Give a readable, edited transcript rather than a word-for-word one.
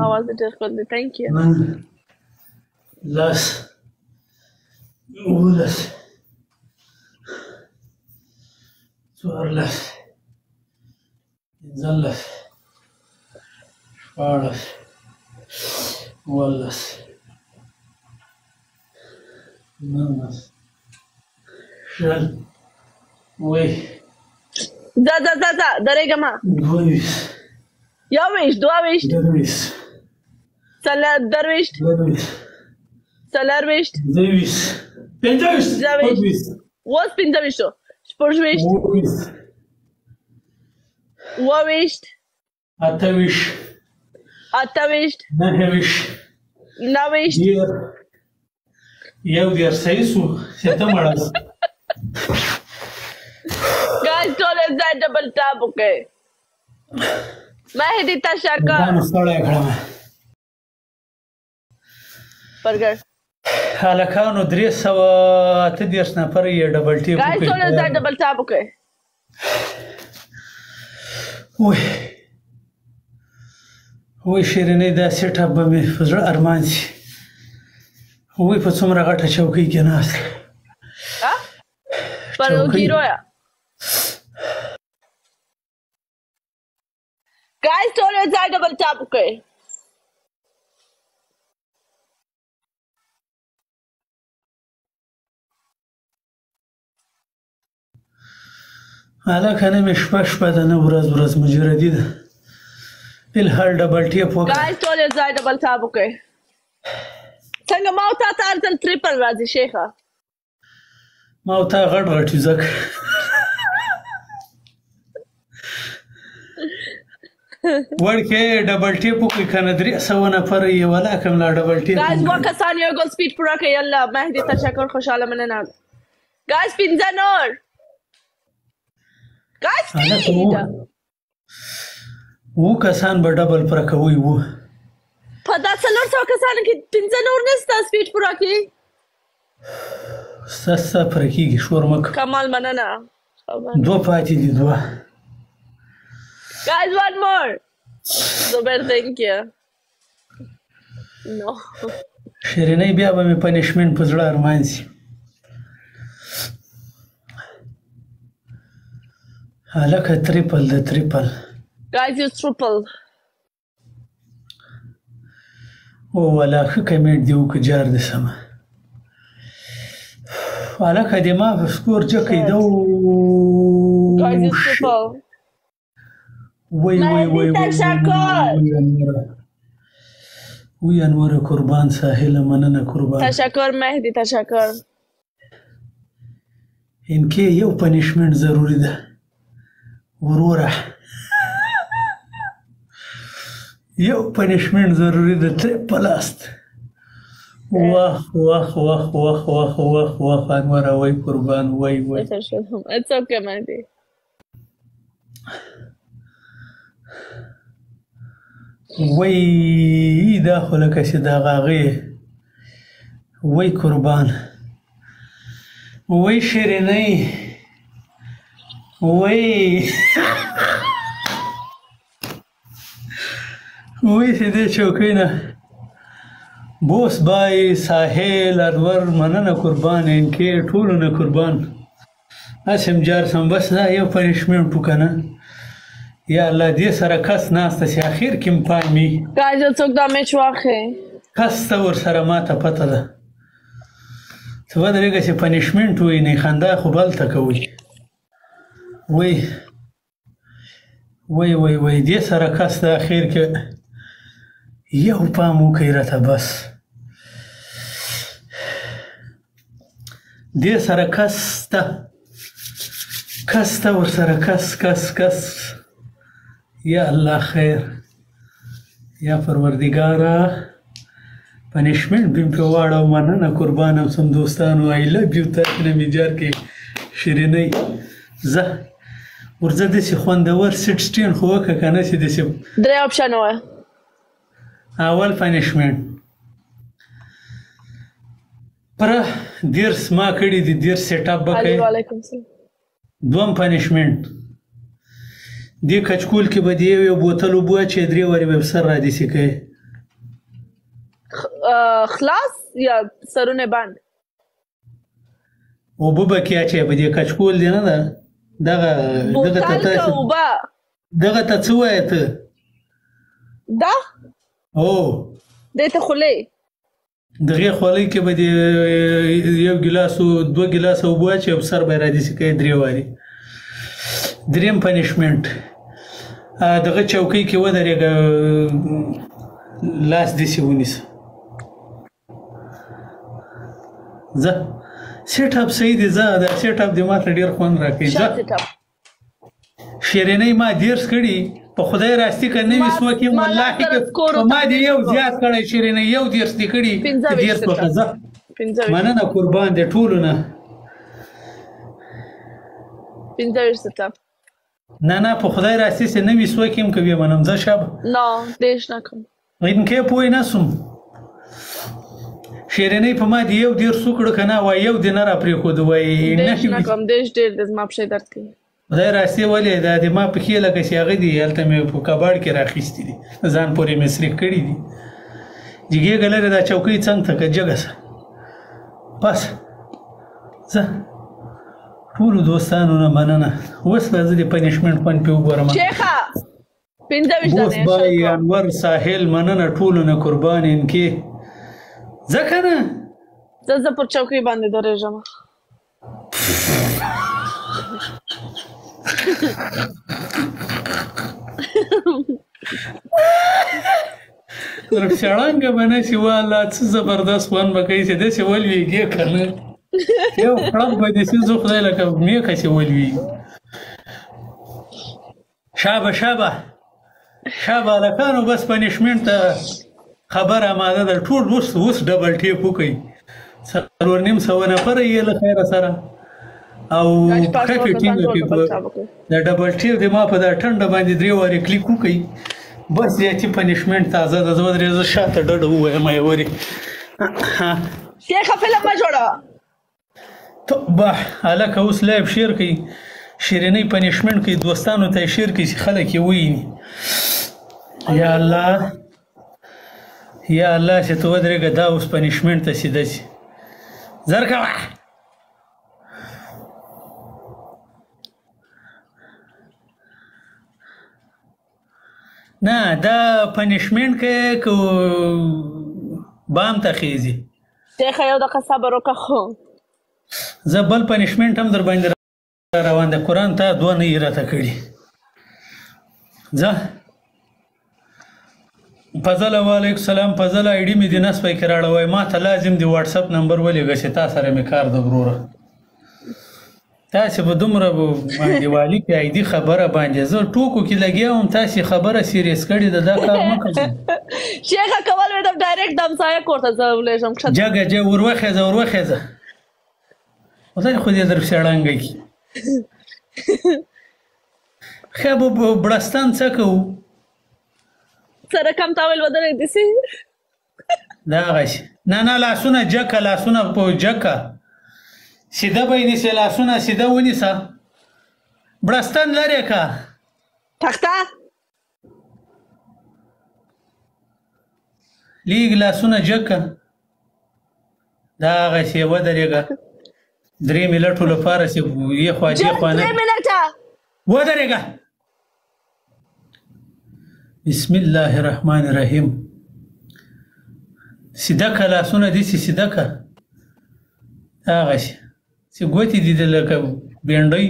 आवाज ډېر ښکلی. Thank you. لس 11 14 15 16 17 19 شل وی ځه درېږه مه. 22 21 22 23 درویشت 24 څلرویشت 25 اوس 25 شو. شپږویشت 28 29 یو دېرش صحیح شو شته مړه ګایز ټول ځای ډبل ټاپ وکړئ. مهدي تشکر برګر هلکانو 338 نفر یې ډبل ټاپ وکړئ. ګایز ټول ځای ډبل ټاپ وکړئ. وای شیرینې دا سیټ اپ به مې په زړه ارمان شي. وای په څومره غټه چوکۍ کې ناست پر ګیرویا. ګایز ټول ځای ډبل ټاپ وکړئ. هلکه نه مې شپه ده نه ورځ مجردي ده. فلحال ډبل ټاپ وکړه. ګایز ټول ځای ډبل ټاپ وکړئ. څنګه ما او تا ته هر ځل ټریپل راځي شیخه. ما او تا غټ یو ځکه وړکې ډبل ټاپ وکړئ که نه 300 نفر یې ولاکم لا ډبل ټاپ. ګایز 2 کسان یو ګل سپیډ پوره کړئ. الله مهدي تشکر خوشحاله مننه. ګایز 15 نور. ګایز سپیډ 2 کسان به ډبل پوره کوئ. په دا 400 کسانو کې 15 نور نشته سپیډ پوره کړي. ستا پوره کېږي شور مه کوه. کمال مننه. 2 پاتې دي 2. Guys, one more. Zubair, thank you. No. شیرینې بیا به مې پنشمنټ په زړه ارمان شي. هلکه تریپل ده تریپل. Guys, you triple. او ولا ښه کمنټ دې وکړه جار دې سمه. هلکه دې ما په سکور جکۍ ده. Guys, you triple. وای انوره قربان ساحله مننه قربان. تشکر مهدی تشکر. انکې یو پنشمنټ ضروری ده وروره. یو پنشمنټ ضروری ده. تریپل است. واخ انوره وای قربان وای. It's okay مهدی. وای دا خو لکه چې دا غاغې وای قربان وای شیرینۍ وای چې دې چوکۍ نه بوس بای ساحل انور مننه قربان. انکې ټولو نه قربان. اسم جار سم بس دا یو پنشمنټ وکنه. یا الله دې سره کس ناسته چې اخر کې پامي. ګایز څوک دا میچ واخې کس ته ورسره ماته پته ده. څه ودرېږه چې پنشمنټ وي نه خندا خو بل ته کوي. وای دې سره کس د اخر کې یو پام وکړئ راته بس. دې سره کس ته ورسره کس یا الله خیر یا پروردگاره پنشمنټ بیم په واړه مننه قربانم سم دوستانو. آی لو یو تاسو نه میجار کې شیرینۍ زه ورځه داسې خوندور 16 خو وکړه که نه چې داسې 3 آپشن وایه. اول پنشمنټ پره 10 ما کړي دي 10 سیټ اپ به کوي. دوم پنشمنټ دې کچکول کې به د یو بوتل اوبه اچوې 3 وارې به سر رادیسې کوې خلاص یا سرونه بند اوبه به کې اچوې په دې کچکول دی نه ده بوتل که اوبه دغه ته څه وایې ته دا او دې ته خولۍ دغې خولۍ کې به د 1 ګیلاس 2 ګیلاسه اوبه اچوې او سر به یې رادیسې کوې 3 وارې دریم پنشمنټ دغه چوکۍ کې ودرېږه لاس داسې ونیسه ځه سیټ اپ صحیح دی ځه دا سیټ اپ دې ماته ډېر خوند راکوي ځه شیرینۍ ما 10 کړي په خدای راستي که نه وي څوک یم والله که په ما دې یو زیات کړی شیرینۍ یو 10 دې کړي 10 وکړه ځه مننه قربان دې ټولو نه 15 سټاپ نه په خدای راستي چې نه وي څوک یم که ویمنم ځه شابه نه دیش نکم اینکې پوه نه سوم شیرینۍ په ما دې یو 10 وکړه که نه وایي یو دې نه راپرېښود وایي دیش نکم دیش ډېر د زما پښې درد کوي خدای راستي ولې دا د ما پښې لکه چې هغه دي هلته مې په کباړ کې راخیستي دي ځان پورې مې سریښ کړي دي جګېږه لرې دا چوکۍ څنګ ته که جګه سه بس ځه ټولو دوستانو نه مننه اوس به زه د پنشمنټ خوند پې وګورم شیخه 15 بوس بای انور ساحل مننه ټولو نه قربان انکې ځه که نه زه پر چوکۍ باندې درېږم شړنګه به نه شي والله څه زبردست خوند به کوي چې داسې ولوېږې که نه یو خړپ به داسې زه خدای لکه میکه چې ولوېږي شابه هلکانو بس پنشمنټ ته خبر اماده ده ټول اوس ډبل ټیپ وکړئ 4.5 نفره یې له خیره سره او خفې ټینګه کې د ډبل ټیپ د ما په دا ټنډه باندې 3 وارې کلیک وکړئ بس زیاتي پنشمنټ تازه ده زه ودرې زه شاته ډډه ووایم یې ورې شیخه فلم مه جوړوه به هلکه اوس لایف شیر کوي شیرینۍ پنشمنټ کوي دوستانو ته یې شیر کوي چې خلک یې وویني یا الله چې ته ودرېږه دا اوس پنشمنټ ته سیده سي زر کوه نه دا پنشمنټ کوي که بام ته خیزي شیخه یو دقیقه صبر وکړه خو زه بل پنشمنټ هم در باندې روان ده قرآن ته 2 نه یې راته کړي ځه فضله وعلیکم السلام فضله آی ډي مې د نصبی کې راړوی ما ته لازم د واټساپ نمبر ولېږه چې تا سره مې کار ده وروره تاسې به دومره انډیوالي کې آی ډي خبره باندې زه ټوکو کې لګیا وم تاسې خبره سیریس کړې ده دا کار مه کوئ شیخه کول مې دم ډایرکټ د همسایه کور ته زه ولېږم جګه وروخېځه خدای خو دې در پسې ړنګه کړي ښه به بړستان څه کوو سره کم تاول ودرې دسي دغسې نه لاسونه لاسونه په جکه سیده به یې نیسې لاسونه سیده ونیسه بړستن لرې که تخته لیږ لاسونه جکه دغسې ودرېږه 3 منټو لپاره چې یې خوا دې خوا نه 3 منټه ودرېږه بسم الله الرحمن الرحیم سیده که لاسونه داسې سیده که هغسې چې ګوتې دي د لکه بینډۍ